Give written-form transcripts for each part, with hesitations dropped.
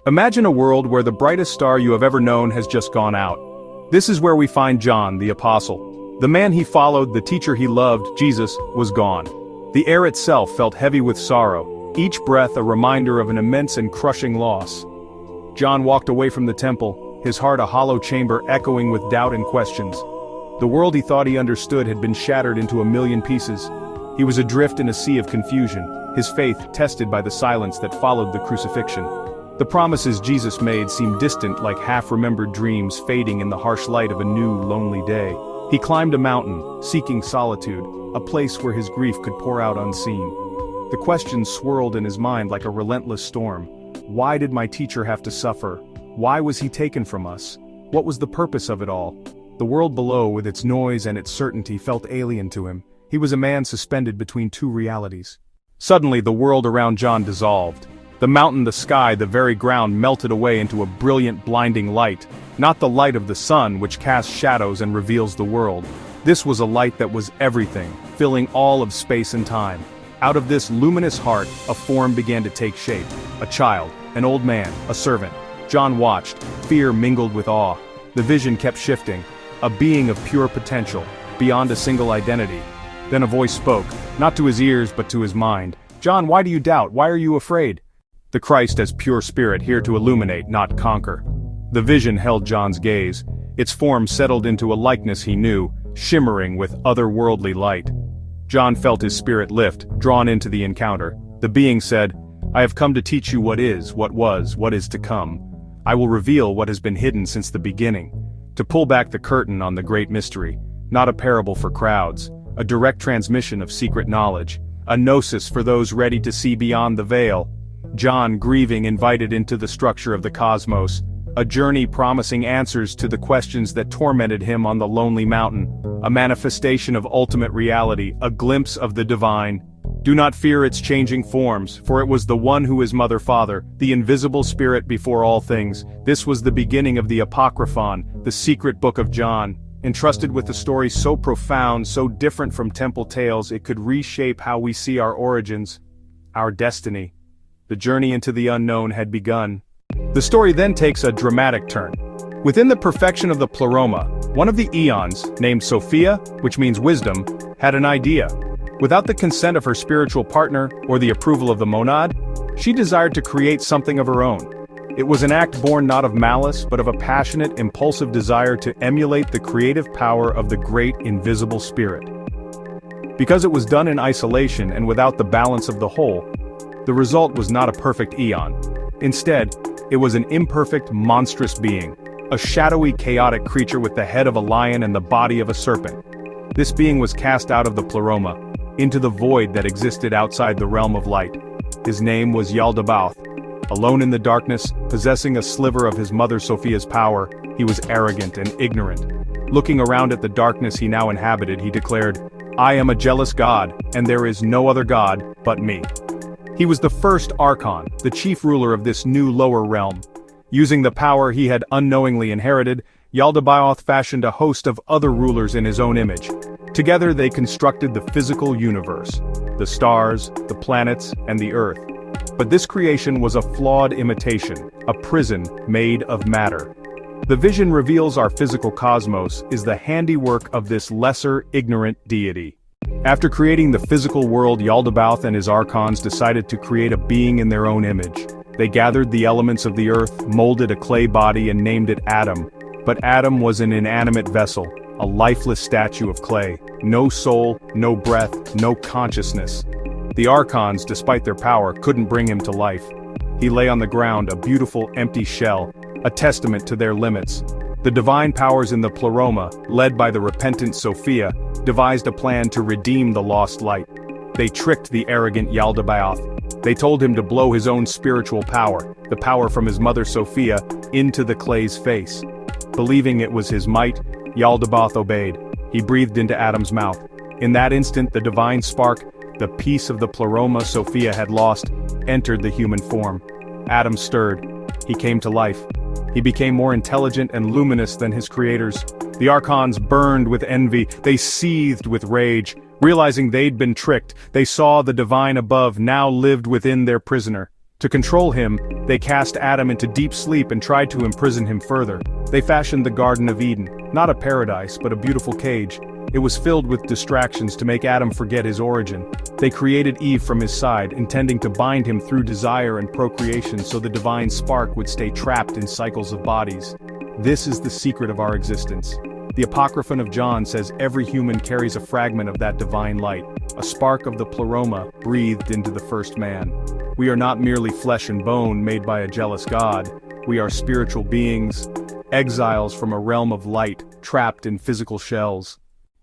Imagine a world where the brightest star you have ever known has just gone out. This is where we find John, the apostle. The man he followed, the teacher he loved, Jesus, was gone. The air itself felt heavy with sorrow, each breath a reminder of an immense and crushing loss. John walked away from the temple, his heart a hollow chamber echoing with doubt and questions. The world he thought he understood had been shattered into a million pieces. He was adrift in a sea of confusion, his faith tested by the silence that followed the crucifixion. The promises Jesus made seemed distant, like half-remembered dreams fading in the harsh light of a new, lonely day. He climbed a mountain, seeking solitude, a place where his grief could pour out unseen. The questions swirled in his mind like a relentless storm. Why did my teacher have to suffer? Why was he taken from us? What was the purpose of it all? The world below, with its noise and its certainty, felt alien to him. He was a man suspended between two realities. Suddenly, the world around John dissolved. The mountain, the sky, the very ground melted away into a brilliant, blinding light. Not the light of the sun, which casts shadows and reveals the world. This was a light that was everything, filling all of space and time. Out of this luminous heart, a form began to take shape. A child, an old man, a servant. John watched, fear mingled with awe. The vision kept shifting. A being of pure potential, beyond a single identity. Then a voice spoke, not to his ears but to his mind. "John, why do you doubt? Why are you afraid?" The Christ as pure spirit, here to illuminate, not conquer. The vision held John's gaze. Its form settled into a likeness he knew, shimmering with otherworldly light. John felt his spirit lift, drawn into the encounter. The being said, "I have come to teach you what is, what was, what is to come. I will reveal what has been hidden since the beginning. To pull back the curtain on the great mystery, not a parable for crowds, a direct transmission of secret knowledge, a gnosis for those ready to see beyond the veil." John, grieving, invited into the structure of the cosmos, a journey promising answers to the questions that tormented him on the lonely mountain, a manifestation of ultimate reality, a glimpse of the divine. Do not fear its changing forms, for it was the one who is Mother-Father, the invisible spirit before all things. This was the beginning of the Apocryphon, the secret book of John, entrusted with a story so profound, so different from temple tales it could reshape how we see our origins, our destiny. The journey into the unknown had begun. The story then takes a dramatic turn. Within the perfection of the pleroma, one of the eons, named Sophia, which means wisdom, had an idea. Without the consent of her spiritual partner, or the approval of the monad, she desired to create something of her own. It was an act born not of malice, but of a passionate, impulsive desire to emulate the creative power of the great invisible spirit. Because it was done in isolation and without the balance of the whole, the result was not a perfect eon. Instead, it was an imperfect, monstrous being, a shadowy, chaotic creature with the head of a lion and the body of a serpent. This being was cast out of the pleroma, into the void that existed outside the realm of light. His name was Yaldabaoth. Alone in the darkness, possessing a sliver of his mother Sophia's power, he was arrogant and ignorant. Looking around at the darkness he now inhabited, he declared, "I am a jealous god, and there is no other god but me." He was the first archon, the chief ruler of this new lower realm. Using the power he had unknowingly inherited, Yaldabaoth fashioned a host of other rulers in his own image. Together they constructed the physical universe, the stars, the planets, and the earth. But this creation was a flawed imitation, a prison made of matter. The vision reveals our physical cosmos is the handiwork of this lesser, ignorant deity. After creating the physical world, Yaldabaoth and his archons decided to create a being in their own image. They gathered the elements of the earth, molded a clay body and named it Adam. But Adam was an inanimate vessel, a lifeless statue of clay. No soul, no breath, no consciousness. The archons, despite their power, couldn't bring him to life. He lay on the ground, a beautiful, empty shell, a testament to their limits. The divine powers in the pleroma, led by the repentant Sophia, devised a plan to redeem the lost light. They tricked the arrogant Yaldabaoth. They told him to blow his own spiritual power, the power from his mother Sophia, into the clay's face. Believing it was his might, Yaldabaoth obeyed. He breathed into Adam's mouth. In that instant, the divine spark, the piece of the pleroma Sophia had lost, entered the human form. Adam stirred. He came to life. He became more intelligent and luminous than his creators. The archons burned with envy. They seethed with rage. Realizing they'd been tricked, they saw the divine above now lived within their prisoner. To control him, they cast Adam into deep sleep and tried to imprison him further. They fashioned the Garden of Eden, not a paradise but a beautiful cage. It was filled with distractions to make Adam forget his origin. They created Eve from his side, intending to bind him through desire and procreation so the divine spark would stay trapped in cycles of bodies. This is the secret of our existence. The Apocryphon of John says every human carries a fragment of that divine light, a spark of the pleroma breathed into the first man. We are not merely flesh and bone made by a jealous God. We are spiritual beings, exiles from a realm of light, trapped in physical shells.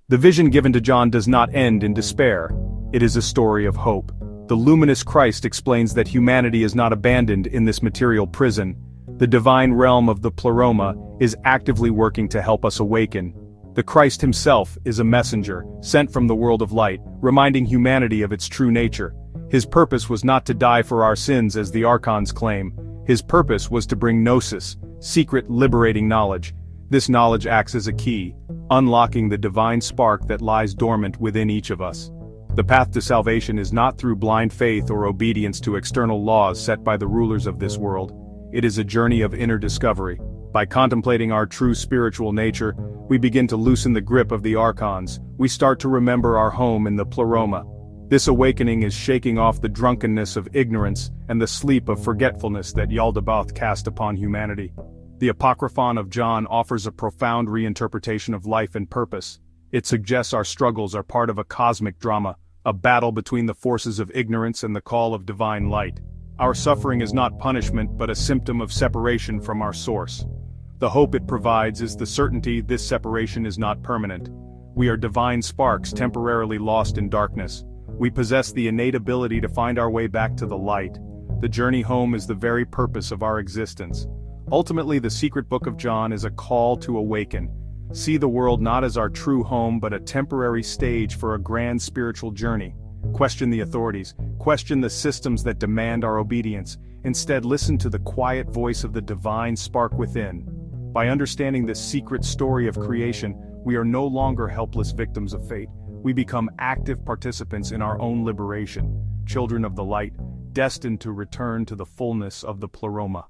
The vision given to John does not end in despair. It is a story of hope. The luminous Christ explains that humanity is not abandoned in this material prison. The divine realm of the pleroma is actively working to help us awaken. The Christ himself is a messenger, sent from the world of light, reminding humanity of its true nature. His purpose was not to die for our sins as the archons claim. His purpose was to bring gnosis, secret liberating knowledge. This knowledge acts as a key, unlocking the divine spark that lies dormant within each of us. The path to salvation is not through blind faith or obedience to external laws set by the rulers of this world. It is a journey of inner discovery. By contemplating our true spiritual nature, we begin to loosen the grip of the archons. We start to remember our home in the pleroma. This awakening is shaking off the drunkenness of ignorance and the sleep of forgetfulness that Yaldabaoth cast upon humanity. The Apocryphon of John offers a profound reinterpretation of life and purpose. It suggests our struggles are part of a cosmic drama, a battle between the forces of ignorance and the call of divine light. Our suffering is not punishment but a symptom of separation from our source. The hope it provides is the certainty this separation is not permanent. We are divine sparks temporarily lost in darkness. We possess the innate ability to find our way back to the light. The journey home is the very purpose of our existence. Ultimately, the secret book of John is a call to awaken. See the world not as our true home but a temporary stage for a grand spiritual journey. Question the authorities. Question the systems that demand our obedience. Instead, listen to the quiet voice of the divine spark within. By understanding this secret story of creation, we are no longer helpless victims of fate. We become active participants in our own liberation, children of the light, destined to return to the fullness of the pleroma.